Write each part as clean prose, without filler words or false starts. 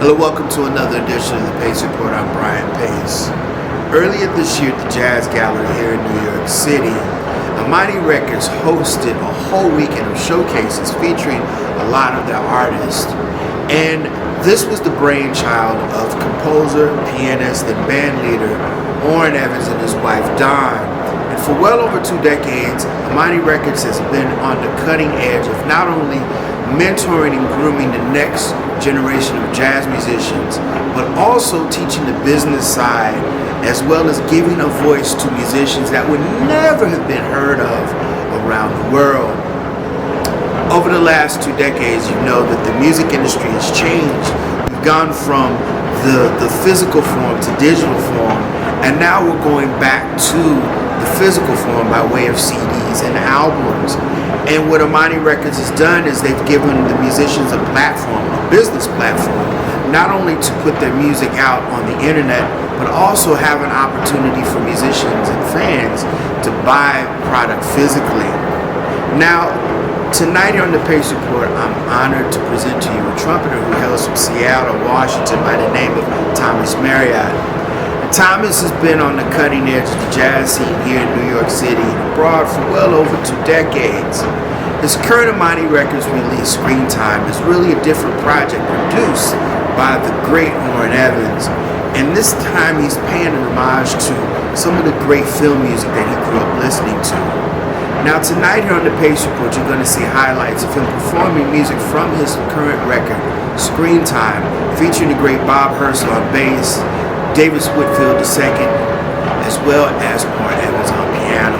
Hello, welcome to another edition of the Pace Report. I'm Brian Pace. Earlier this year at the Jazz Gallery here in New York City, Imani Records hosted a whole weekend of showcases featuring a lot of their artists. And this was the brainchild of composer, pianist, and bandleader Orrin Evans and his wife Dawn. And for well over 2 decades, Imani Records has been on the cutting edge of not only mentoring and grooming the next generation of jazz musicians, but also teaching the business side, as well as giving a voice to musicians that would never have been heard of around the world. Over the last 2 decades, you know that the music industry has changed. We've gone from the physical form to digital form, and now we're going back to the physical form by way of CDs and albums. And what Imani Records has done is they've given the musicians a platform, a business platform, not only to put their music out on the internet, but also have an opportunity for musicians and fans to buy product physically. Now, tonight on the Pace Report, I'm honored to present to you a trumpeter who hails from Seattle, Washington by the name of Thomas Marriott. Thomas has been on the cutting edge of the jazz scene here in New York City and abroad for well over 2 decades. His current Imani Records release, Screen Time, is really a different project produced by the great Orrin Evans. And this time he's paying an homage to some of the great film music that he grew up listening to. Now tonight here on the Pace Report, you're going to see highlights of him performing music from his current record, Screen Time, featuring the great Bob Herschel on bass, Davis Whitfield II, as well as Orrin Evans on piano.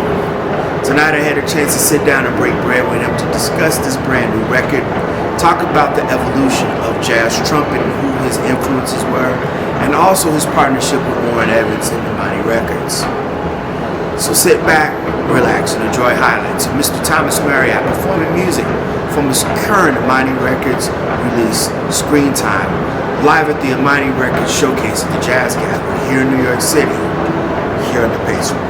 Tonight I had a chance to sit down and break bread with him to discuss this brand new record, talk about the evolution of jazz trumpet and who his influences were, and also his partnership with Orrin Evans and Imani Records. So sit back, relax, and enjoy highlights of Mr. Thomas Marriott performing music from his current Imani Records release, Screen Time, live at the Imani Records Showcase at the Jazz Gallery here in New York City, here on the Pace Report.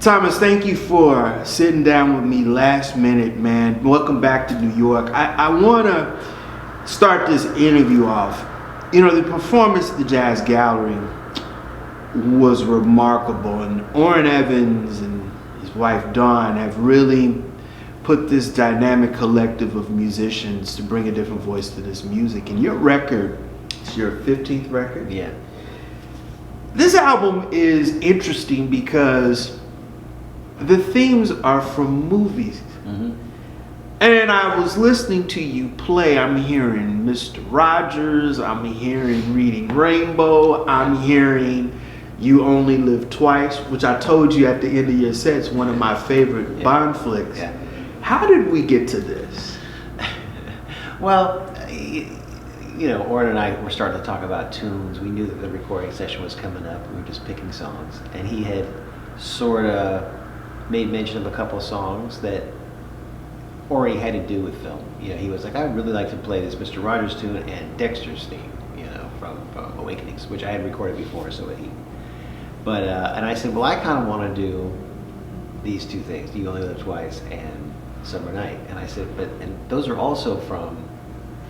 Thomas, thank you for sitting down with me last minute, man. Welcome back to New York. I want to start this interview off. You know, the performance at the Jazz Gallery was remarkable, and Orrin Evans and his wife Dawn have really put this dynamic collective of musicians to bring a different voice to this music. And your record, it's your 15th record? Yeah. This album is interesting because the themes are from movies. Mm-hmm. And I was listening to you play. I'm hearing Mr. Rogers, I'm hearing Reading Rainbow, I'm hearing You Only Live Twice, which I told you at the end of your set is one of my favorite Bond flicks. Yeah. How did we get to this? Well, you know, Orrin and I were starting to talk about tunes. We knew that the recording session was coming up. We were just picking songs. And he had sort of made mention of a couple of songs that already had to do with film. You know, he was like, I'd really like to play this Mr. Rogers tune and Dexter's theme, you know, from Awakenings, which I had recorded before, so had he. But, and I said, well, I kind of want to do these two things, You Only Live Twice and Summer Night. And I said, but, and those are also from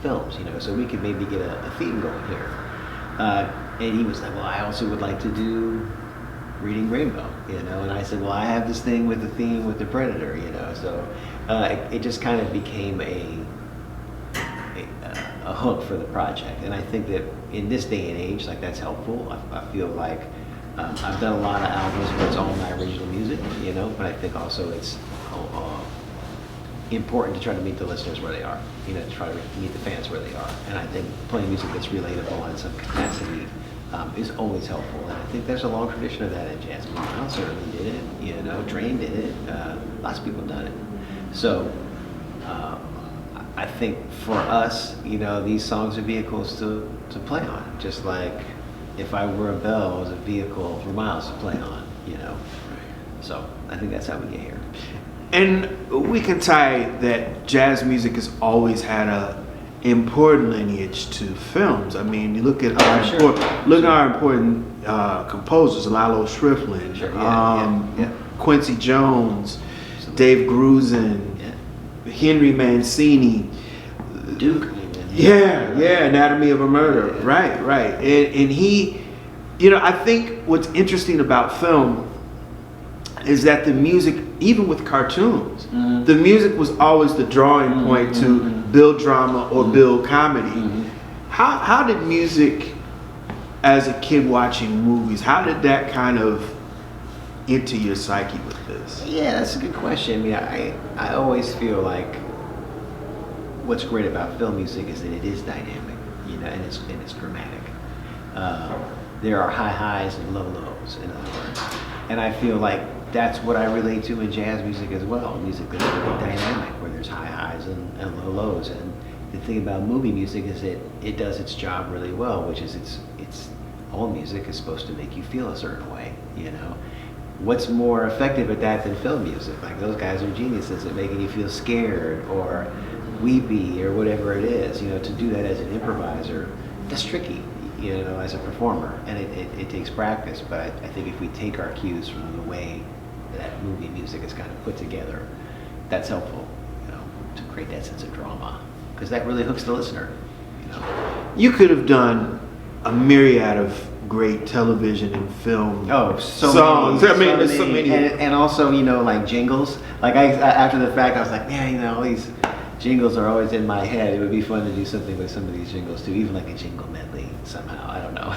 films, you know, so we could maybe get a theme going here. And he was like, well, I also would like to do Reading Rainbow, you know, and I said, well, I have this thing with the theme with the Predator, you know, so it just kind of became a hook for the project. And I think that in this day and age, like, that's helpful. I feel like I've done a lot of albums where it's all my original music, you know, but I think also it's important to try to meet the listeners where they are, you know, to try to meet the fans where they are. And I think playing music that's relatable in some capacity is always helpful. And I think there's a long tradition of that in jazz. Miles certainly did it, you know, Train did it, lots of people have done it. So I think for us, you know, these songs are vehicles to play on, just like If I Were a Bell was a vehicle for Miles to play on, you know. So I think that's how we get here. And we can tie that jazz music has always had a important lineage to films. I mean, you look at our important composers, Lalo Schifrin, Quincy Jones, Dave Grusin, Henry Mancini, Duke. Anatomy of a Murder, right. And he, you know, I think what's interesting about film is that the music, even with cartoons, the music was always the drawing point to build drama or build comedy. How did music, as a kid watching movies, how did that kind of enter your psyche with this? Yeah, that's a good question. I mean, I always feel like what's great about film music is that it is dynamic, you know, and it's dramatic. There are high highs and low lows, in other words. And I feel like that's what I relate to in jazz music as well. Music that's very dynamic, where there's high highs and low lows. And the thing about movie music is that it does its job really well, which is it's all music is supposed to make you feel a certain way, you know. What's more effective at that than film music? Like, those guys are geniuses at making you feel scared or weepy or whatever it is, you know. To do that as an improviser, that's tricky, you know, as a performer, and it takes practice. But I think if we take our cues from the way that movie music is kind of put together, that's helpful, you know, to create that sense of drama, because that really hooks the listener, you know. You could have done a myriad of great television and film songs. Many, I mean, there's so many. And also, you know, like jingles. Like, I after the fact, I was like, man, you know, all these jingles are always in my head. It would be fun to do something with some of these jingles too, even like a jingle medley somehow. I don't know.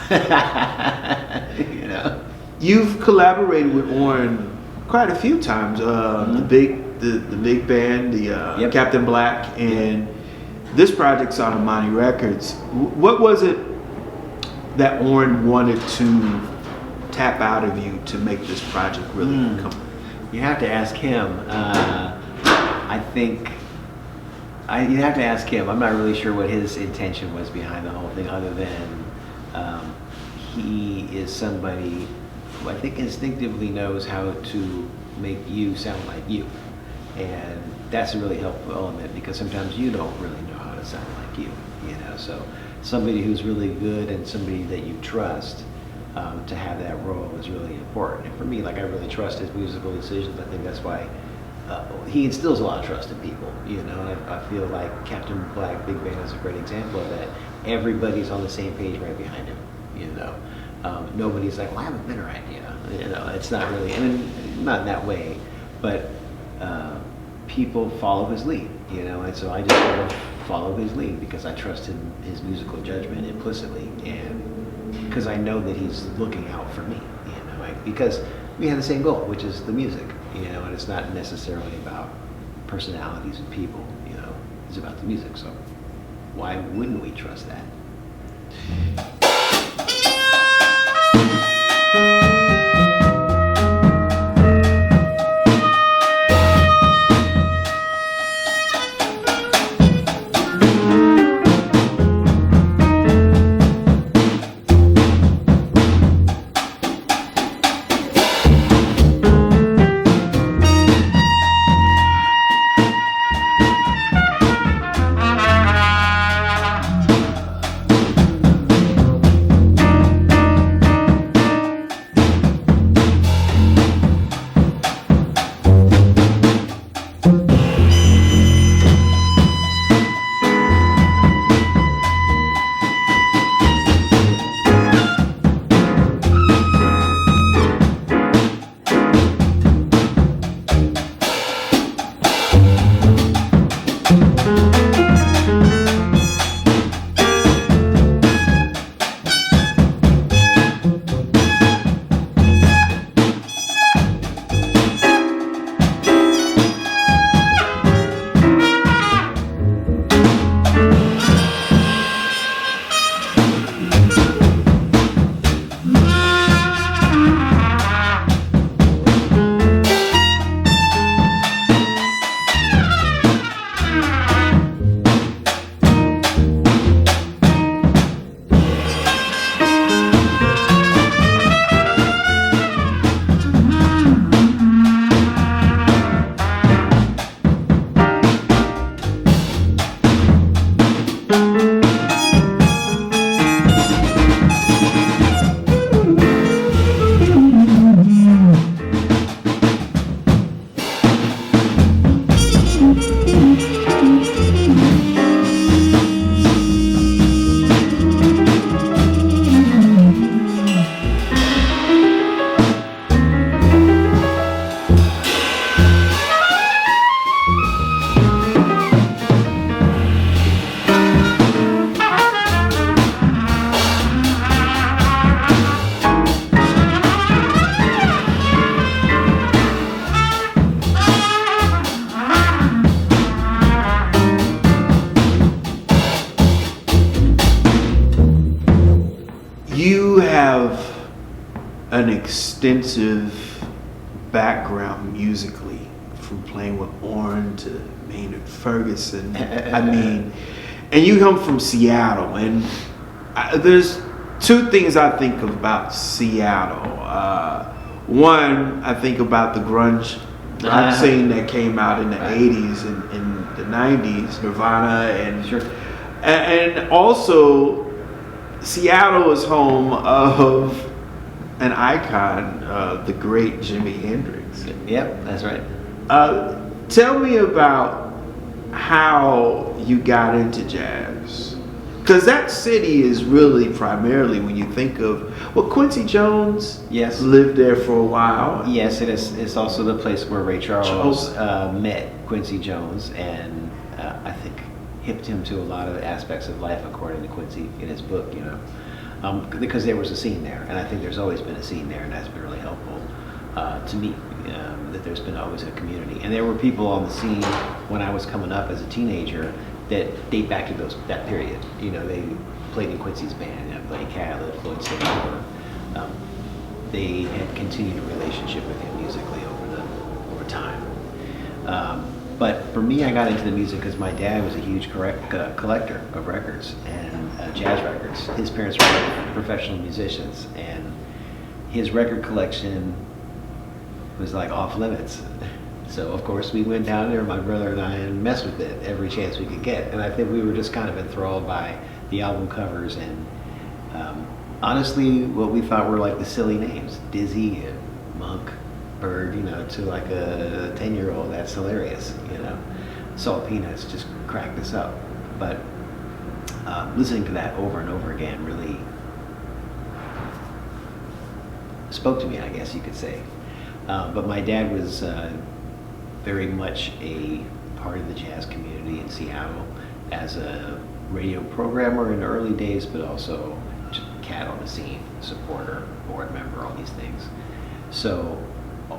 You know. You've collaborated with Orrin quite a few times. The big band, Captain Black, and this project's on Imani Records. What was it that Orrin wanted to tap out of you to make this project really come? You have to ask him. I think you'd have to ask him. I'm not really sure what his intention was behind the whole thing, other than he is somebody who I think instinctively knows how to make you sound like you. And that's a really helpful element, because sometimes you don't really know how to sound like you know. So somebody who's really good and somebody that you trust to have that role is really important. And for me, like, I really trust his musical decisions. I think that's why he instills a lot of trust in people, you know. And I feel like Captain Black Big Band is a great example of that. Everybody's on the same page right behind him, you know. Nobody's like, well, I have a better idea. You know, it's not really, and not in that way, but people follow his lead, you know, and so I just sort of follow his lead because I trust his musical judgment implicitly, and because I know that he's looking out for me, you know, because we have the same goal, which is the music, you know, and it's not necessarily about personalities and people, you know, it's about the music, so why wouldn't we trust that? An extensive background musically, from playing with Orrin to Maynard Ferguson. I mean, and you come from Seattle, and there's two things I think about Seattle. One, I think about the grunge rock scene that came out in the 80s and in the 90s, Nirvana, and also Seattle is home of an icon, the great Jimi Hendrix. Yep, that's right. Tell me about how you got into jazz. Because that city is really primarily, when you think of, well, Quincy Jones lived there for a while. Yes, it is. It's also the place where Ray Charles met Quincy Jones, and I think hipped him to a lot of aspects of life, according to Quincy in his book, you know. Because there was a scene there, and I think there's always been a scene there, and that's been really helpful to me, that there's been always a community. And there were people on the scene when I was coming up as a teenager that date back to that period. You know, they played in Quincy's band, Buddy Catlett, Floyd Stix. They had continued a relationship with him musically over time. But for me, I got into the music because my dad was a huge collector of records and jazz records. His parents were professional musicians, and his record collection was like off limits. So of course we went down there, my brother and I, and messed with it every chance we could get. And I think we were just kind of enthralled by the album covers and honestly, what we thought were like the silly names, Dizzy and Monk, Bird, to like a 10-year-old, that's hilarious, Salt Peanuts just cracked us up. But listening to that over and over again really spoke to me, I guess you could say. But my dad was very much a part of the jazz community in Seattle as a radio programmer in the early days, but also just cat on the scene, supporter, board member, all these things. So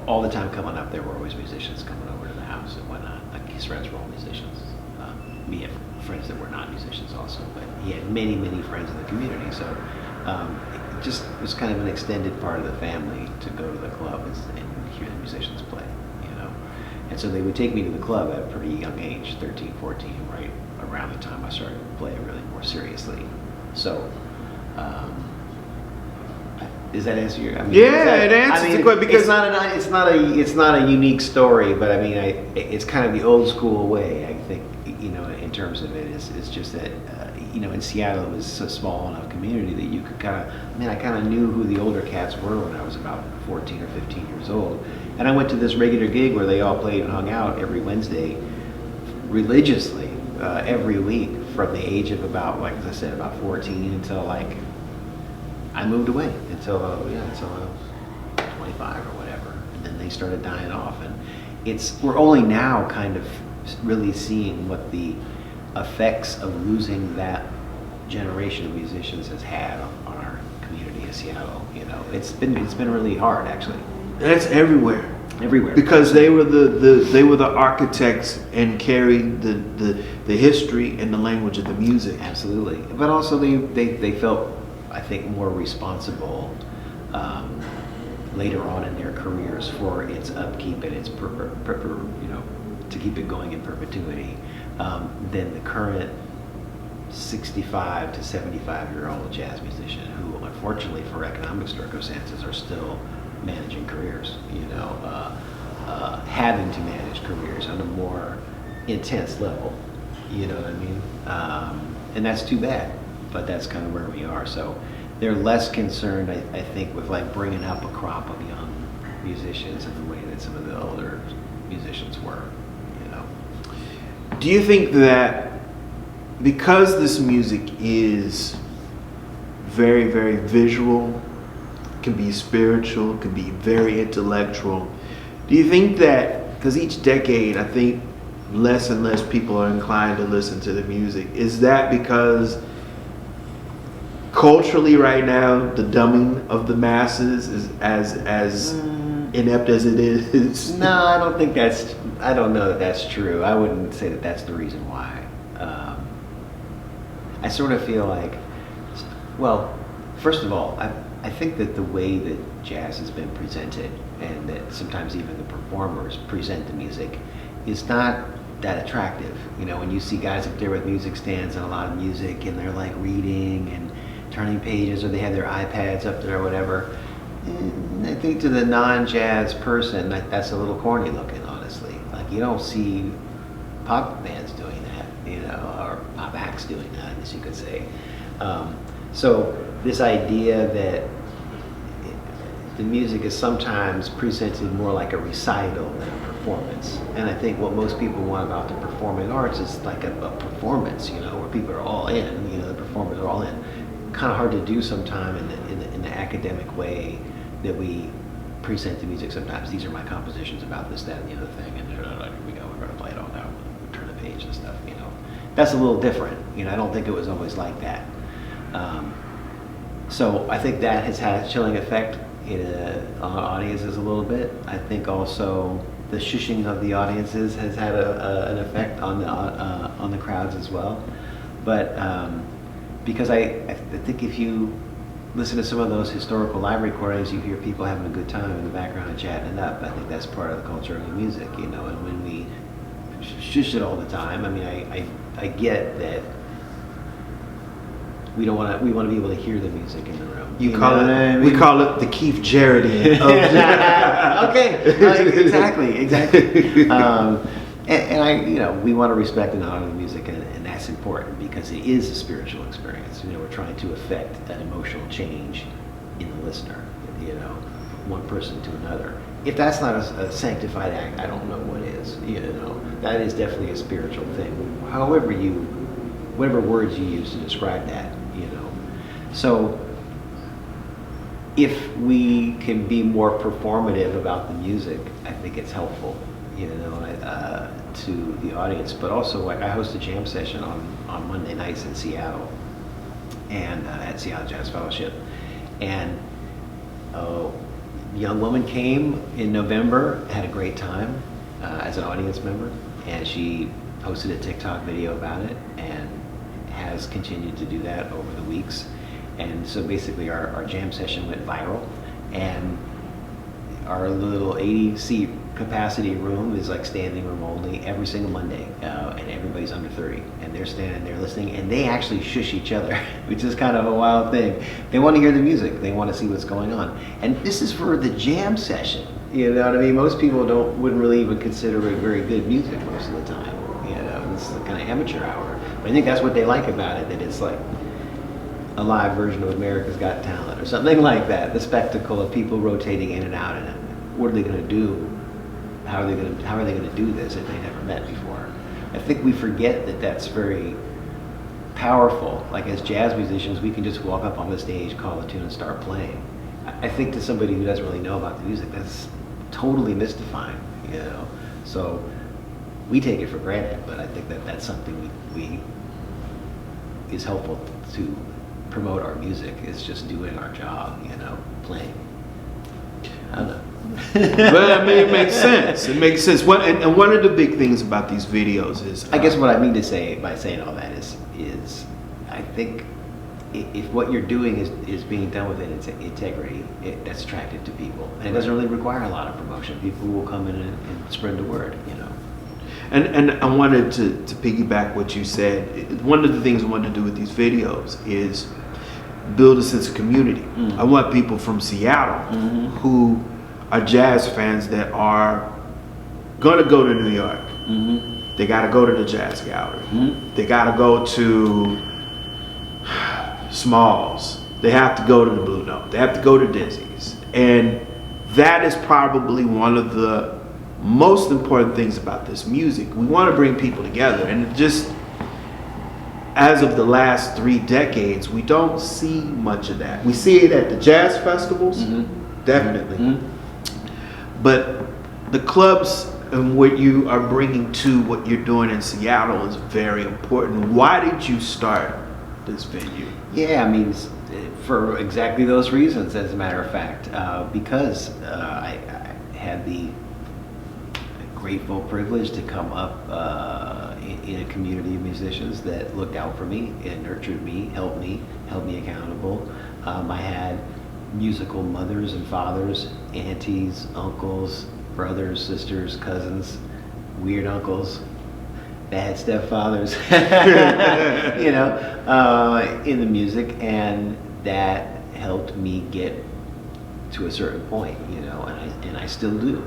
all the time coming up, there were always musicians coming over to the house and whatnot. Like his friends were all musicians. We had friends that were not musicians also, but he had many, many friends in the community. So it just was kind of an extended part of the family to go to the club and hear the musicians play, And so they would take me to the club at a pretty young age, 13, 14, right around the time I started to play really more seriously. So, does that answer your? It answers the question because it's not a unique story, but I mean, it's kind of the old school way. I think in terms of it, it's just that in Seattle it was a small enough community that you could I kind of knew who the older cats were when I was about 14 or 15 years old, and I went to this regular gig where they all played and hung out every Wednesday, religiously, every week from the age of about, like I said, about 14 until like I moved away until I was 25 or whatever, and then they started dying off, and we're only now kind of really seeing what the effects of losing that generation of musicians has had on our community in Seattle. It's been really hard actually. That's everywhere. Everywhere. Because they were the architects and carried the history and the language of the music. Absolutely. But also they felt, I think, more responsible later on in their careers for its upkeep and its to keep it going in perpetuity than the current 65 to 75-year-old jazz musician who, unfortunately, for economic circumstances, are still managing careers. Having to manage careers on a more intense level. You know what I mean? And that's too bad. But that's kind of where we are. So they're less concerned, I think, with like bringing up a crop of young musicians in the way that some of the older musicians were. Do you think that because this music is very, very visual, can be spiritual, can be very intellectual, do you think that, because each decade, I think less and less people are inclined to listen to the music, is that because culturally right now the dumbing of the masses is as inept as it is? No, I don't know that that's true. I wouldn't say that that's the reason why. I sort of feel like, well, first of all, I think that the way that jazz has been presented, and that sometimes even the performers present the music, is not that attractive. When you see guys up there with music stands and a lot of music, and they're like reading and turning pages, or they have their iPads up there or whatever, I think to the non-jazz person, that's a little corny looking, honestly. Like, you don't see pop bands doing that, or pop acts doing that, as you could say. So this idea that the music is sometimes presented more like a recital than a performance. And I think what most people want about the performing arts is like a performance, where people are all in, the performers are all in. Kind of hard to do sometime in the academic way that we present the music sometimes. These are my compositions about this, that, and the other thing, and here we go, we're going to play it all now, turn the page and stuff, That's a little different. I don't think it was always like that. So I think that has had a chilling effect on audiences a little bit. I think also the shushing of the audiences has had an effect on the crowds as well. But because I think if you listen to some of those historical live recordings, you hear people having a good time in the background and chatting it up. I think that's part of the culture of the music, and when we shush it all the time, I mean, I get that we want to be able to hear the music in the room. We call it the Keith Jarrett. Okay, exactly. And I, we want to respect and honor the music, and that's important because it is a spiritual experience. You know, we're trying to affect an emotional change in the listener, you know, one person to another. If that's not a sanctified act, I don't know what is. You know, that is definitely a spiritual thing. However whatever words you use to describe that, you know. So if we can be more performative about the music, I think it's helpful, you know, to the audience. But also, like, I host a jam session on Monday nights in Seattle, and at Seattle Jazz Fellowship, and a young woman came in November, had a great time as an audience member, and she posted a TikTok video about it, and has continued to do that over the weeks. And so basically our jam session went viral, and our little 80-seat capacity room is like standing room only every single Monday, and everybody's under 30, and they're standing there listening, and they actually shush each other, which is kind of a wild thing. They want to hear the music, they want to see what's going on, and this is for the jam session. You know what I mean? Most people wouldn't really even consider it very good music most of the time. You know, it's the kind of amateur hour. But I think that's what they like about it, that it's like a live version of America's Got Talent or something like that. The spectacle of people rotating in and out, and what are they going to do? How are they going to do this if they never met before? I think we forget that that's very powerful. Like, as jazz musicians, we can just walk up on the stage, call a tune, and start playing. I think to somebody who doesn't really know about the music, that's totally mystifying, you know. So we take it for granted, but I think that that's something we is helpful to promote our music. Is just doing our job, you know, playing. I don't know. Well, I mean, it makes sense. It makes sense. And one of the big things about these videos is, I guess what I mean to say by saying all that is I think if what you're doing is being done with integrity, that's attractive to people, and it doesn't really require a lot of promotion. People will come in and spread the word, you know. And I wanted to piggyback what you said. One of the things I wanted to do with these videos is build a sense of community. I want people from Seattle who are jazz fans that are going to go to New York. They got to go to the Jazz Gallery. They got to go to Smalls. They have to go to the Blue Note. They have to go to Dizzy's. And that is probably one of the most important things about this music. We want to bring people together, and just as of the last 3 decades, we don't see much of that. We see it at the jazz festivals, definitely. But the clubs and what you are bringing to what you're doing in Seattle is very important. Why did you start this venue? Yeah, I mean, for exactly those reasons, as a matter of fact, because I had the grateful privilege to come up in a community of musicians that looked out for me and nurtured me, held me accountable. I had musical mothers and fathers, aunties, uncles, brothers, sisters, cousins, weird uncles, bad stepfathers, you know, in the music, and that helped me get to a certain point, you know, and I still do.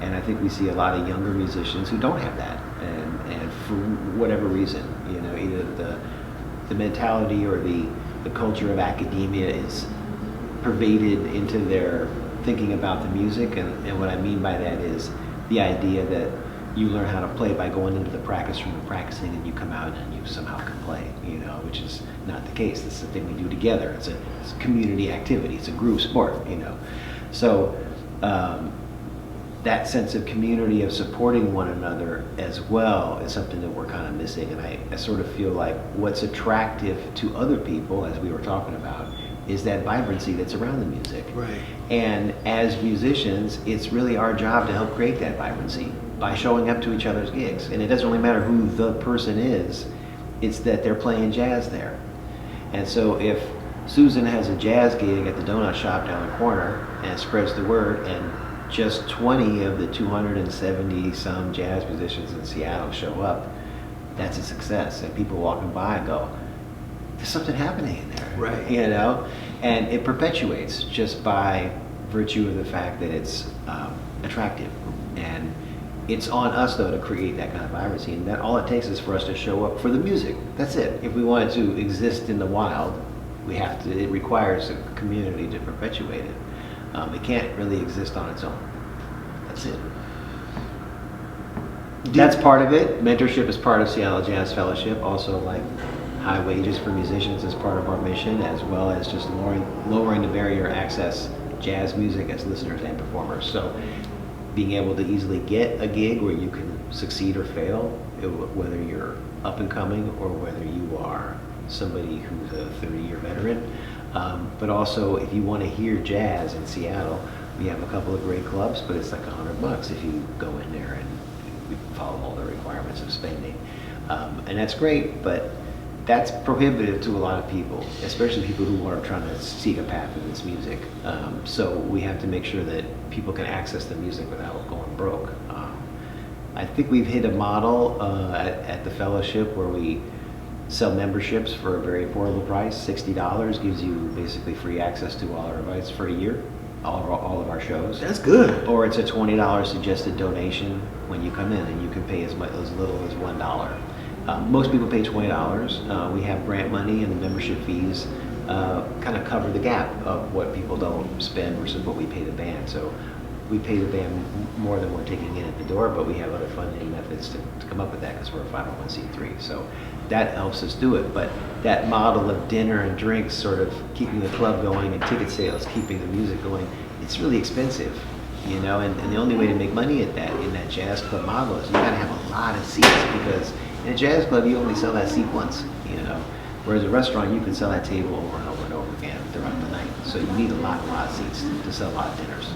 And I think we see a lot of younger musicians who don't have that, and for whatever reason, you know, either the mentality or the culture of academia is pervaded into their thinking about the music, and what I mean by that is the idea that you learn how to play by going into the practice room and practicing, and you come out and you somehow can play, you know, which is not the case. This is the thing we do together. It's a community activity. It's a group sport, you know. So that sense of community, of supporting one another as well, is something that we're kind of missing. And I sort of feel like what's attractive to other people, as we were talking about, is that vibrancy that's around the music. Right. And as musicians, it's really our job to help create that vibrancy by showing up to each other's gigs. And it doesn't really matter who the person is, it's that they're playing jazz there. And so if Susan has a jazz gig at the donut shop down the corner and spreads the word, and just 20 of the 270 some jazz musicians in Seattle show up, that's a success. And people walking by go, there's something happening in there, right? You know, and it perpetuates just by virtue of the fact that it's attractive, and it's on us though to create that kind of vibrancy, and that all it takes is for us to show up for the music. That's it. If we want it to exist in the wild, we have to. It requires a community to perpetuate it. It can't really exist on its own. That's it. That's part of it. Mentorship is part of Seattle Jazz Fellowship. Also, like high wages for musicians is part of our mission, as well as just lowering the barrier to access jazz music as listeners and performers. So being able to easily get a gig where you can succeed or fail, whether you're up and coming or whether you are somebody who's a 30-year veteran. But also, if you want to hear jazz in Seattle, we have a couple of great clubs, but it's like $100 if you go in there and we follow all the requirements of spending. And that's great, but that's prohibitive to a lot of people, especially people who are trying to seek a path in this music. So we have to make sure that people can access the music without going broke. I think we've hit a model at the fellowship where we sell memberships for a very affordable price. $60 gives you basically free access to all our events for a year, all of our shows. That's good. Or it's a $20 suggested donation when you come in, and you can pay as little as $1. Most people pay $20. We have grant money, and the membership fees kind of cover the gap of what people don't spend versus what we pay the band. So we pay the band more than we're taking in at the door, but we have other funding methods to come up with that because we're a 501c3. So that helps us do it. But that model of dinner and drinks sort of keeping the club going and ticket sales keeping the music going, it's really expensive, you know, and the only way to make money at that in that jazz club model is you gotta have a lot of seats, because in a jazz club you only sell that seat once, you know, whereas a restaurant you can sell that table over and over and over again throughout the night. So you need a lot of seats to sell a lot of dinners.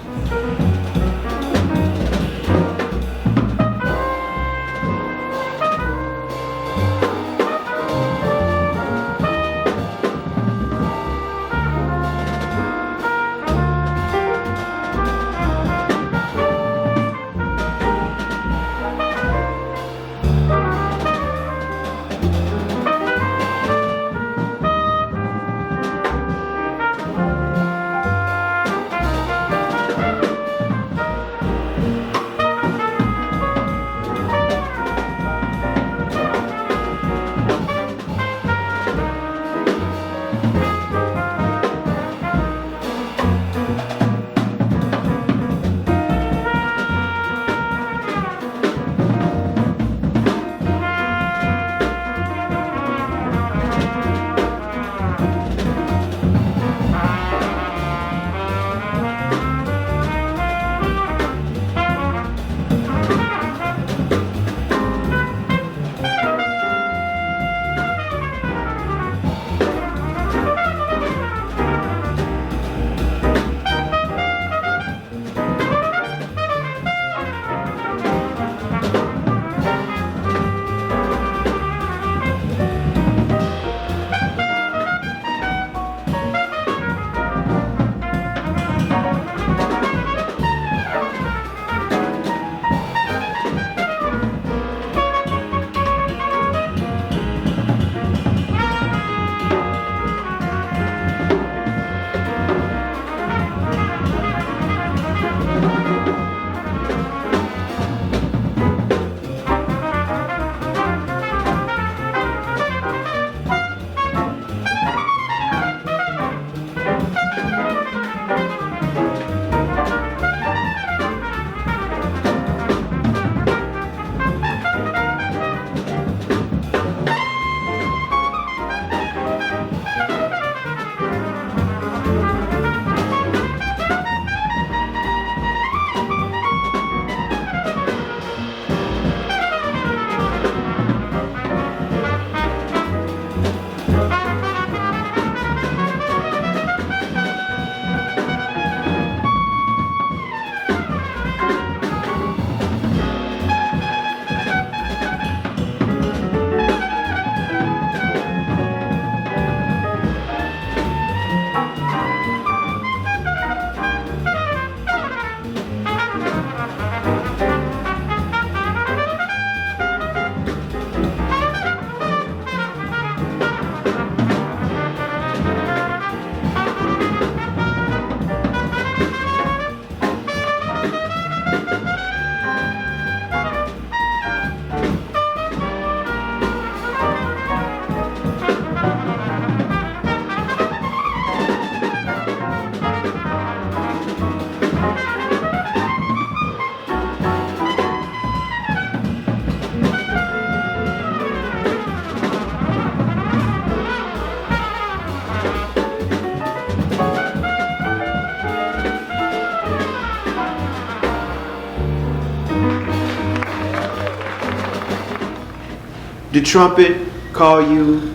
Did trumpet call you,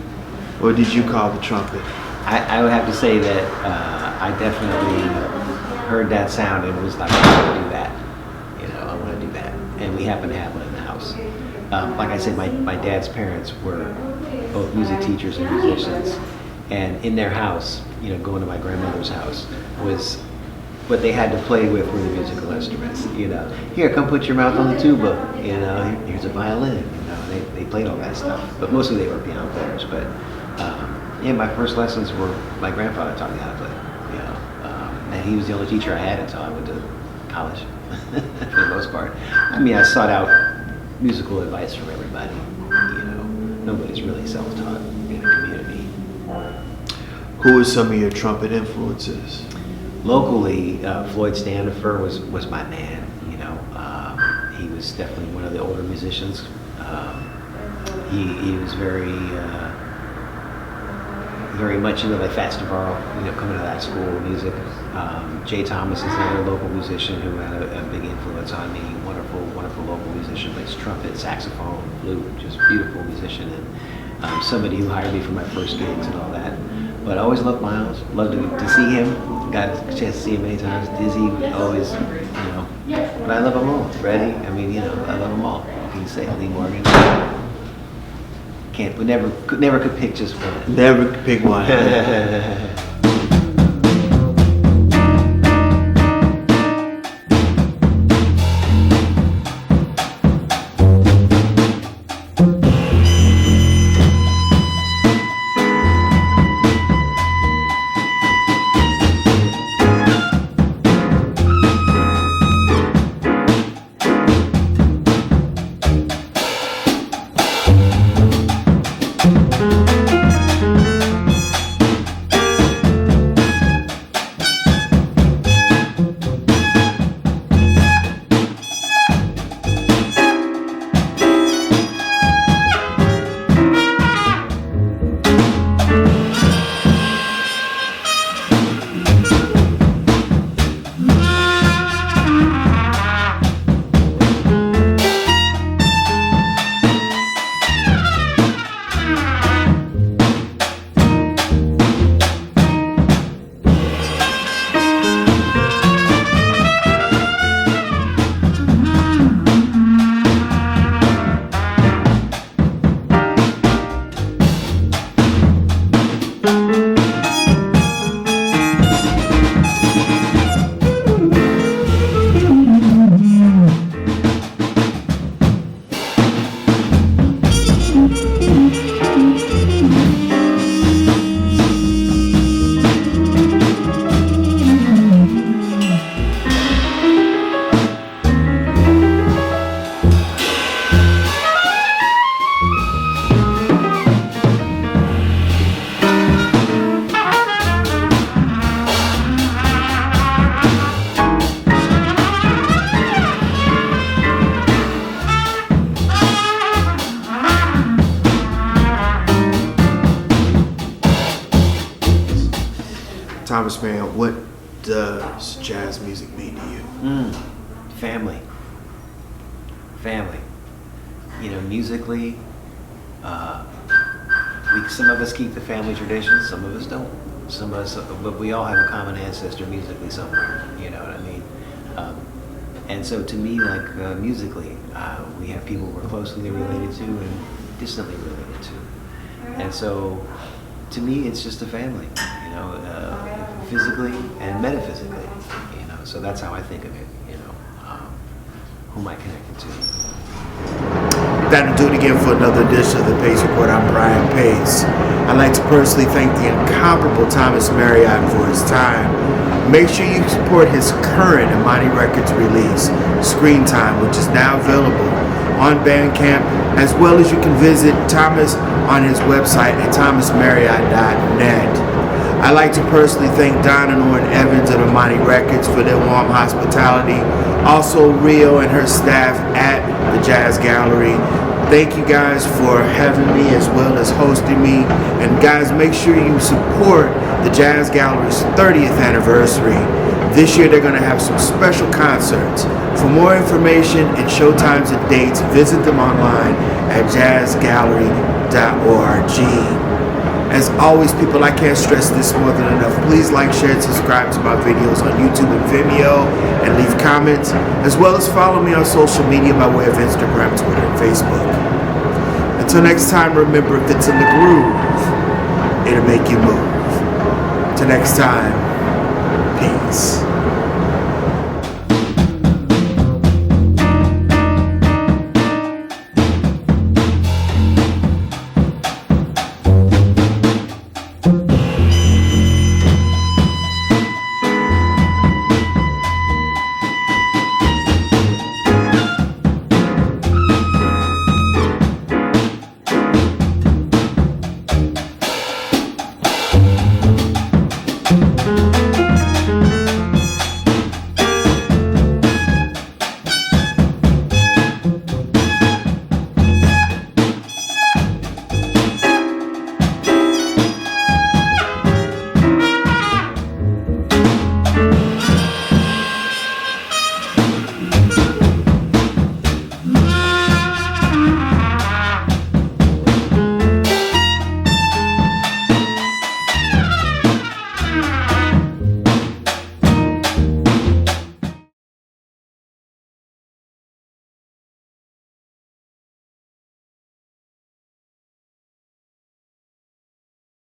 or did you call the trumpet? I would have to say that I definitely heard that sound and was like, I want to do that. You know, I want to do that. And we happen to have one in the house. Like I said, my dad's parents were both music teachers and musicians. And in their house, you know, going to my grandmother's house was what they had to play with were the musical instruments. You know, here, come put your mouth on the tuba. You know, here's a violin. You know, they played all that stuff. But mostly they were piano players. But yeah, my first lessons were my grandfather taught me how to play. You know, and he was the only teacher I had until I went to college, for the most part. I mean, I sought out musical advice from everybody. You know, nobody's really self-taught in the community. Who are some of your trumpet influences? Locally, Floyd Standifer was my man. You know, he was definitely one of the older musicians. He was very much into like Fats Navarro, you know, coming to that school of music. Jay Thomas is another local musician who had a big influence on me. Wonderful local musician, plays trumpet, saxophone, flute, just beautiful musician, and somebody who hired me for my first gigs and all that. But I always loved Miles, loved to see him. Got a chance to see him many times. Dizzy, always, you know. But I love them all. Freddie, I mean, you know, I love them all. You can say Lee Morgan. We never could pick just one. Never could pick one. Thomas Marriott, what does jazz music mean to you? Family. You know, musically, some of us keep the family traditions, some of us don't. Some of us, but we all have a common ancestor musically somewhere. You know what I mean? And so, to me, like musically, we have people we're closely related to and distantly related to. And so, to me, it's just a family. You know, physically and metaphysically. You know, so that's how I think of it. You know, who am I connected to? That'll do it again for another edition of the Pace Report. I'm Brian Pace. I'd like to personally thank the incomparable Thomas Marriott for his time. Make sure you support his current Imani Records release, Screen Time, which is now available on Bandcamp, as well as you can visit Thomas on his website at thomasmarriott.net. I'd like to personally thank Don and Orrin Evans of Imani Records for their warm hospitality. Also, Rio and her staff at the Jazz Gallery. Thank you guys for having me as well as hosting me. And guys, make sure you support the Jazz Gallery's 30th anniversary. This year they're going to have some special concerts. For more information and showtimes and dates, visit them online at jazzgallery.org. As always, people, I can't stress this more than enough. Please like, share, and subscribe to my videos on YouTube and Vimeo, and leave comments, as well as follow me on social media by way of Instagram, Twitter, and Facebook. Until next time, remember, if it's in the groove, it'll make you move. Till next time, peace.